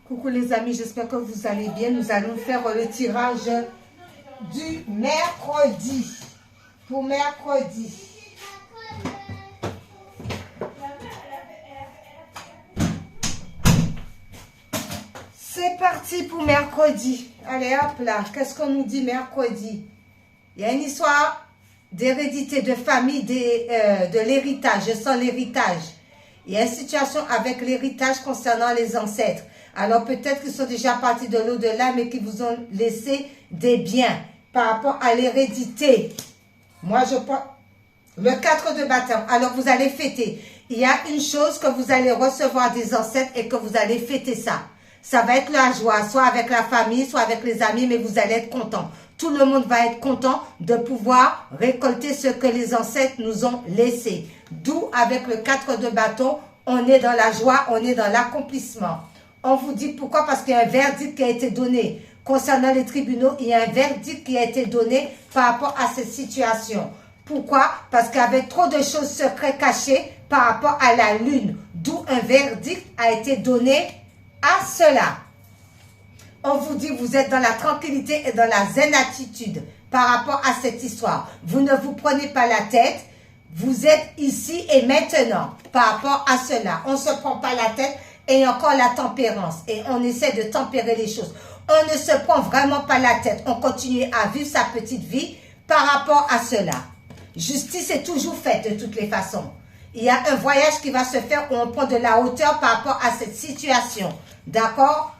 Coucou les amis, j'espère que vous allez bien. Nous allons faire le tirage du mercredi. Pour mercredi. C'est parti pour mercredi. Allez hop là, qu'est-ce qu'on nous dit mercredi? Il y a une histoire d'hérédité, de famille, de l'héritage. Je sens l'héritage. Il y a une situation avec l'héritage concernant les ancêtres. Alors peut-être qu'ils sont déjà partis de l'au-delà, mais qui vous ont laissé des biens par rapport à l'hérédité. Moi, je pense... Le 4 de bâton. Alors vous allez fêter. Il y a une chose que vous allez recevoir des ancêtres et que vous allez fêter ça. Ça va être la joie, soit avec la famille, soit avec les amis, mais vous allez être content. Tout le monde va être content de pouvoir récolter ce que les ancêtres nous ont laissé. D'où, avec le 4 de bâton, on est dans la joie, on est dans l'accomplissement. On vous dit pourquoi? Parce qu'il y a un verdict qui a été donné. Concernant les tribunaux, il y a un verdict qui a été donné par rapport à cette situation. Pourquoi? Parce qu'il y avait trop de choses secrètes cachées par rapport à la lune. D'où un verdict a été donné à cela. On vous dit, vous êtes dans la tranquillité et dans la zen attitude par rapport à cette histoire. Vous ne vous prenez pas la tête. Vous êtes ici et maintenant par rapport à cela. On ne se prend pas la tête et encore la tempérance. Et on essaie de tempérer les choses. On ne se prend vraiment pas la tête. On continue à vivre sa petite vie par rapport à cela. Justice est toujours faite de toutes les façons. Il y a un voyage qui va se faire où on prend de la hauteur par rapport à cette situation. D'accord?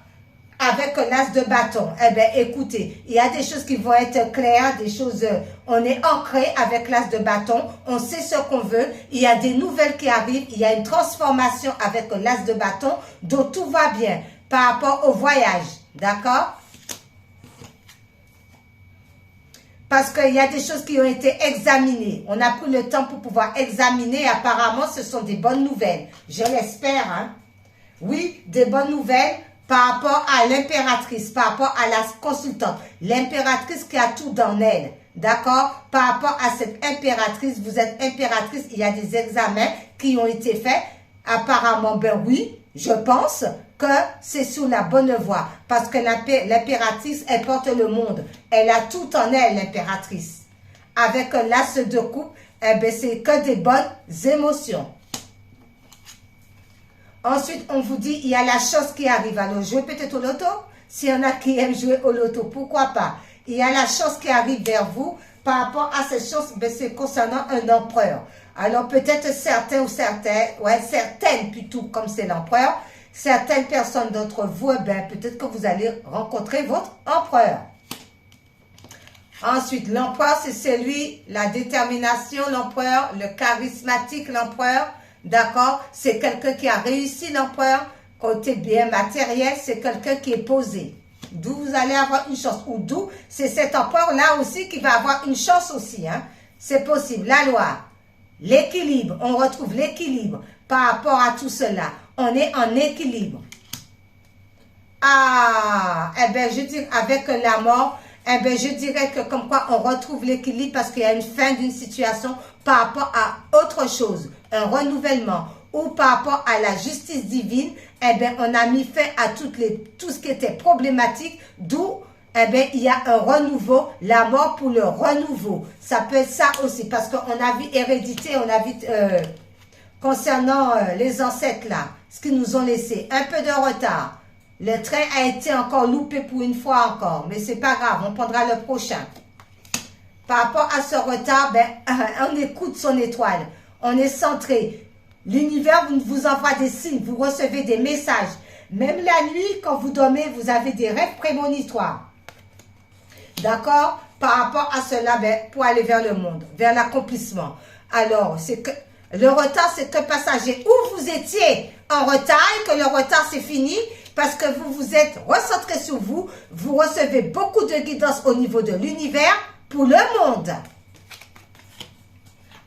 Avec l'as de bâton. Eh bien, écoutez, il y a des choses qui vont être claires, des choses, on est ancré avec l'as de bâton, on sait ce qu'on veut, il y a des nouvelles qui arrivent, il y a une transformation avec l'as de bâton, donc tout va bien par rapport au voyage. D'accord? Parce qu'il y a des choses qui ont été examinées. On a pris le temps pour pouvoir examiner. Apparemment, ce sont des bonnes nouvelles. Je l'espère. Hein? Oui, des bonnes nouvelles par rapport à l'impératrice, par rapport à la consultante. L'impératrice qui a tout dans elle. D'accord? Par rapport à cette impératrice, vous êtes impératrice, il y a des examens qui ont été faits. Apparemment, ben oui, je pense que c'est sous la bonne voie. Parce que l'impératrice, elle porte le monde. Elle a tout en elle, l'impératrice. Avec l'as de coupe, eh ben, c'est que des bonnes émotions. Ensuite, on vous dit, il y a la chose qui arrive. Alors, jouez peut-être au loto. S'il y en a qui aiment jouer au loto, pourquoi pas? Il y a la chose qui arrive vers vous. Par rapport à cette chose, ben, c'est concernant un empereur. Alors, peut-être certains ou certaines, ouais, certaines plutôt, comme c'est l'empereur, certaines personnes d'entre vous, eh ben, peut-être que vous allez rencontrer votre empereur. Ensuite, l'empereur, c'est celui, la détermination, l'empereur, le charismatique, l'empereur. D'accord? C'est quelqu'un qui a réussi, l'empereur. Côté bien matériel, c'est quelqu'un qui est posé. D'où vous allez avoir une chance. Ou d'où, c'est cet empereur-là aussi qui va avoir une chance aussi. Hein? C'est possible. La loi, l'équilibre. On retrouve l'équilibre par rapport à tout cela. On est en équilibre. Ah, eh bien, je dis avec la mort, eh bien, je dirais que comme quoi on retrouve l'équilibre parce qu'il y a une fin d'une situation par rapport à autre chose, un renouvellement, ou par rapport à la justice divine, eh bien, on a mis fin à tout ce qui était problématique, d'où, eh bien, il y a un renouveau, la mort pour le renouveau. Ça peut être ça aussi, parce qu'on a vu hérédité, on a vu, concernant les ancêtres là, ce qu'ils nous ont laissé, un peu de retard. Le train a été encore loupé pour une fois encore, mais c'est pas grave, on prendra le prochain. Par rapport à ce retard, ben, on écoute son étoile, on est centré. L'univers vous envoie des signes, vous recevez des messages. Même la nuit, quand vous dormez, vous avez des rêves prémonitoires. D'accord? Par rapport à cela, ben, pour aller vers le monde, vers l'accomplissement. Alors, c'est que le retard, c'est que passager. Où vous étiez en retard et que le retard, c'est fini, parce que vous vous êtes recentré sur vous, vous recevez beaucoup de guidance au niveau de l'univers pour le monde.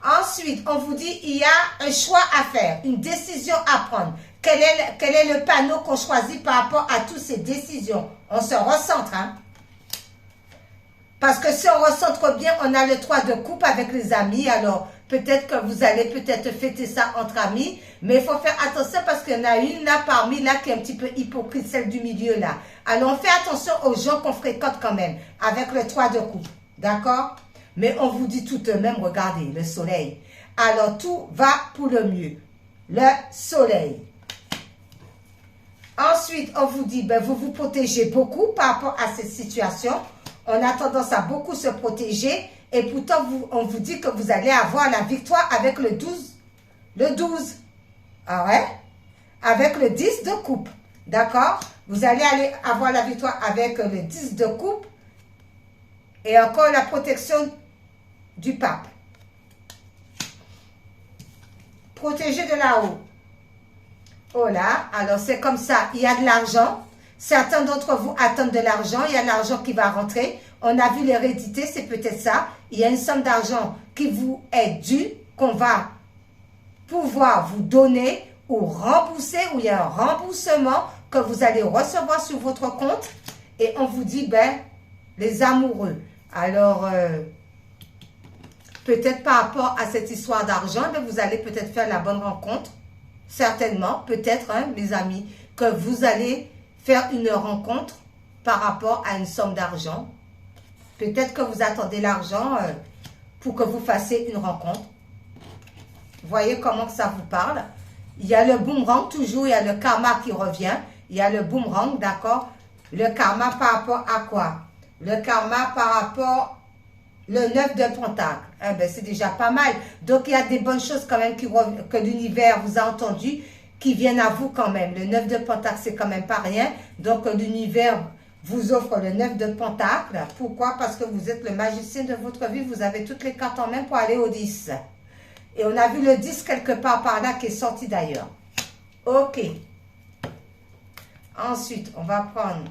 Ensuite, on vous dit, il y a un choix à faire, une décision à prendre. Quel est le panneau qu'on choisit par rapport à toutes ces décisions? On se recentre, hein? Parce que si on recentre bien, on a le 3 de coupe avec les amis. Alors, Peut-être que vous allez peut-être fêter ça entre amis, mais il faut faire attention parce qu'il y en a une là parmi là qui est un petit peu hypocrite, celle du milieu là. Alors on fait attention aux gens qu'on fréquente quand même, avec le 3 de coupe, d'accord? Mais on vous dit tout de même, regardez, le soleil. Alors tout va pour le mieux, le soleil. Ensuite, on vous dit, ben, vous vous protégez beaucoup par rapport à cette situation. On a tendance à beaucoup se protéger. Et pourtant, on vous dit que vous allez avoir la victoire avec le 12. Le 12. Ah ouais? Avec le 10 de coupe. D'accord? Vous allez avoir la victoire avec le 10 de coupe. Et encore la protection du pape. Protégé de là-haut. Oh là, alors c'est comme ça, il y a de l'argent. Certains d'entre vous attendent de l'argent, il y a de l'argent qui va rentrer. On a vu l'hérédité, c'est peut-être ça. Il y a une somme d'argent qui vous est due, qu'on va pouvoir vous donner ou rembourser, ou il y a un remboursement que vous allez recevoir sur votre compte. Et on vous dit, ben, les amoureux. Alors, peut-être par rapport à cette histoire d'argent, ben, vous allez peut-être faire la bonne rencontre. Certainement, peut-être, hein, mes amis, que vous allez faire une rencontre par rapport à une somme d'argent. Peut-être que vous attendez l'argent pour que vous fassiez une rencontre. Voyez comment ça vous parle. Il y a le boomerang, toujours, il y a le karma qui revient. Il y a le boomerang, d'accord? Le karma par rapport à quoi? Le karma par rapport le 9 de Pentacle, eh ben, c'est déjà pas mal. Donc, il y a des bonnes choses quand même que l'univers vous a entendu, qui viennent à vous quand même. Le 9 de Pentacle, c'est quand même pas rien. Donc, l'univers vous offre le 9 de Pentacle. Pourquoi? Parce que vous êtes le magicien de votre vie. Vous avez toutes les cartes en main pour aller au 10. Et on a vu le 10 quelque part par là qui est sorti d'ailleurs. Ok. Ensuite, on va prendre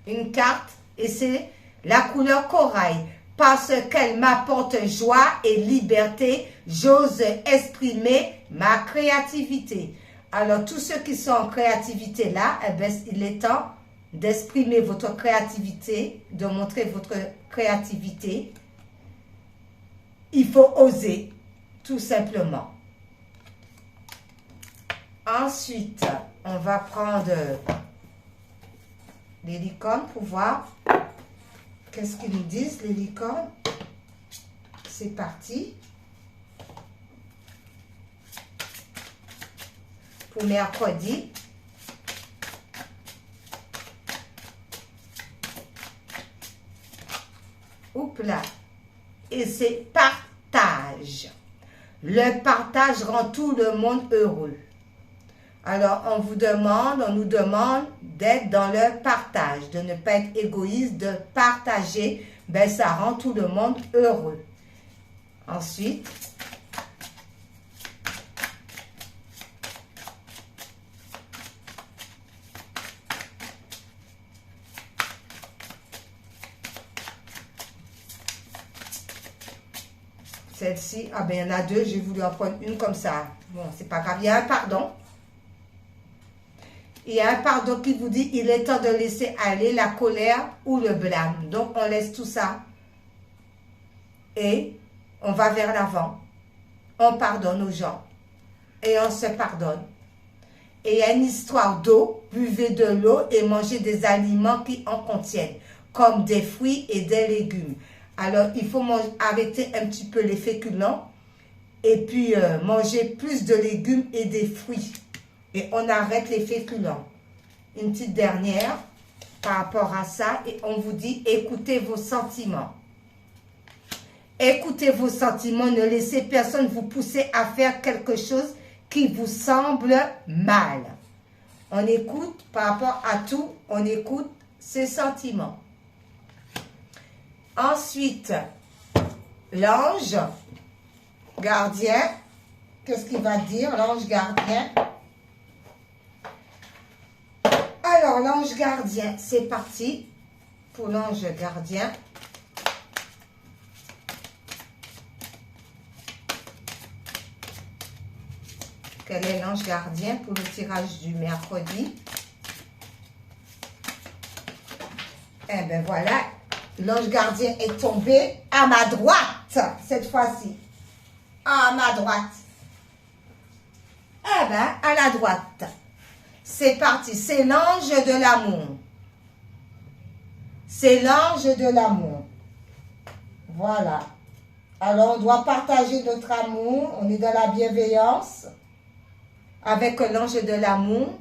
une carte et c'est la couleur corail. Parce qu'elle m'apporte joie et liberté, j'ose exprimer ma créativité. Alors, tous ceux qui sont en créativité là, eh ben, il est temps d'exprimer votre créativité, de montrer votre créativité. Il faut oser, tout simplement. Ensuite, on va prendre les licornes pour voir. Qu'est-ce qu'ils nous disent, les licornes? C'est parti. Pour mercredi. Oups là. Et c'est partage. Le partage rend tout le monde heureux. Alors, on nous demande d'être dans le partage, de ne pas être égoïste, de partager, ben ça rend tout le monde heureux. Ensuite, celle-ci, ah ben il y en a deux, j'ai voulu en prendre une comme ça. Bon, c'est pas grave, il y a un pardon. Il y a un pardon qui vous dit, il est temps de laisser aller la colère ou le blâme. Donc, on laisse tout ça. Et on va vers l'avant. On pardonne aux gens. Et on se pardonne. Et il y a une histoire d'eau. Buvez de l'eau et mangez des aliments qui en contiennent. Comme des fruits et des légumes. Alors, il faut arrêter un petit peu les féculents. Et puis, manger plus de légumes et des fruits. Et on arrête les féculents. Une petite dernière par rapport à ça. Et on vous dit, écoutez vos sentiments. Écoutez vos sentiments. Ne laissez personne vous pousser à faire quelque chose qui vous semble mal. On écoute par rapport à tout. On écoute ses sentiments. Ensuite, l'ange gardien. Qu'est-ce qu'il va dire, l'ange gardien? Alors, l'ange gardien, c'est parti pour l'ange gardien. Quel est l'ange gardien pour le tirage du mercredi? Eh bien, voilà. L'ange gardien est tombé à ma droite, cette fois-ci. À ma droite. Eh bien, à la droite. C'est parti. C'est l'ange de l'amour. C'est l'ange de l'amour. Voilà. Alors, on doit partager notre amour. On est dans la bienveillance. Avec l'ange de l'amour.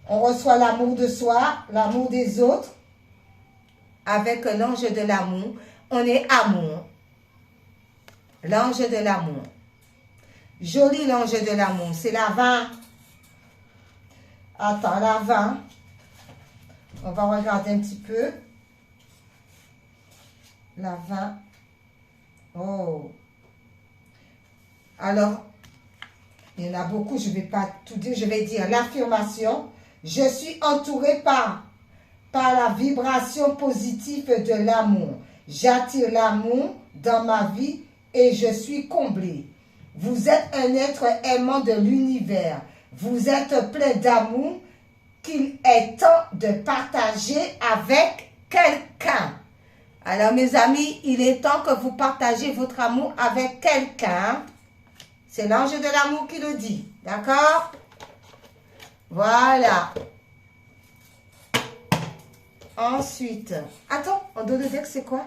On reçoit l'amour de soi, l'amour des autres. Avec l'ange de l'amour. On est amour. L'ange de l'amour. Joli l'ange de l'amour. C'est la 20. Attends, la 20. On va regarder un petit peu. La 20. Oh. Alors, il y en a beaucoup, je ne vais pas tout dire. Je vais dire l'affirmation. Je suis entouré par la vibration positive de l'amour. J'attire l'amour dans ma vie et je suis comblé. Vous êtes un être aimant de l'univers. Vous êtes plein d'amour qu'il est temps de partager avec quelqu'un. Alors mes amis, il est temps que vous partagez votre amour avec quelqu'un. C'est l'ange de l'amour qui le dit. D'accord? Voilà. Ensuite, attends, en dos de deck, c'est quoi?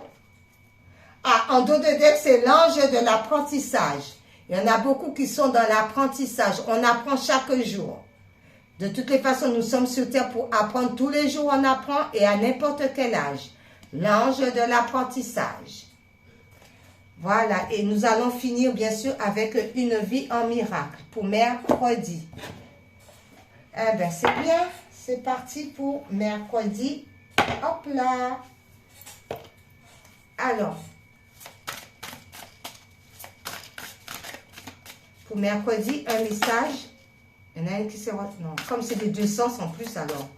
Ah, en dos de deck, c'est l'ange de l'apprentissage. Il y en a beaucoup qui sont dans l'apprentissage. On apprend chaque jour. De toutes les façons, nous sommes sur Terre pour apprendre. Tous les jours, on apprend et à n'importe quel âge. L'ange de l'apprentissage. Voilà, et nous allons finir bien sûr avec une vie en miracle pour mercredi. Eh bien, c'est bien. C'est parti pour mercredi. Hop là. Alors, pour mercredi, un message. Il y en a une qui se... Non, comme c'est des deux sens en plus, alors,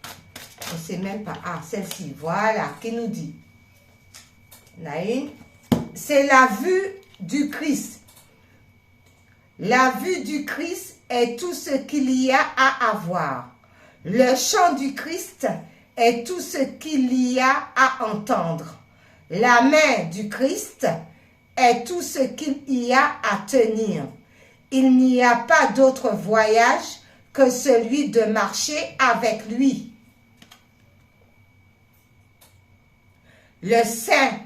on ne sait même pas. Ah, celle-ci, voilà, qui nous dit. Il y en a une. C'est la vue du Christ. La vue du Christ est tout ce qu'il y a à avoir. Le chant du Christ est tout ce qu'il y a à entendre. La main du Christ est tout ce qu'il y a à tenir. Il n'y a pas d'autre voyage que celui de marcher avec lui. Le Saint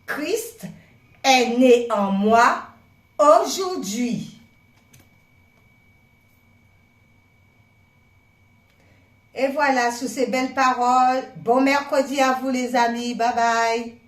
Christ est né en moi aujourd'hui. Et voilà, sous ces belles paroles, bon mercredi à vous les amis. Bye bye.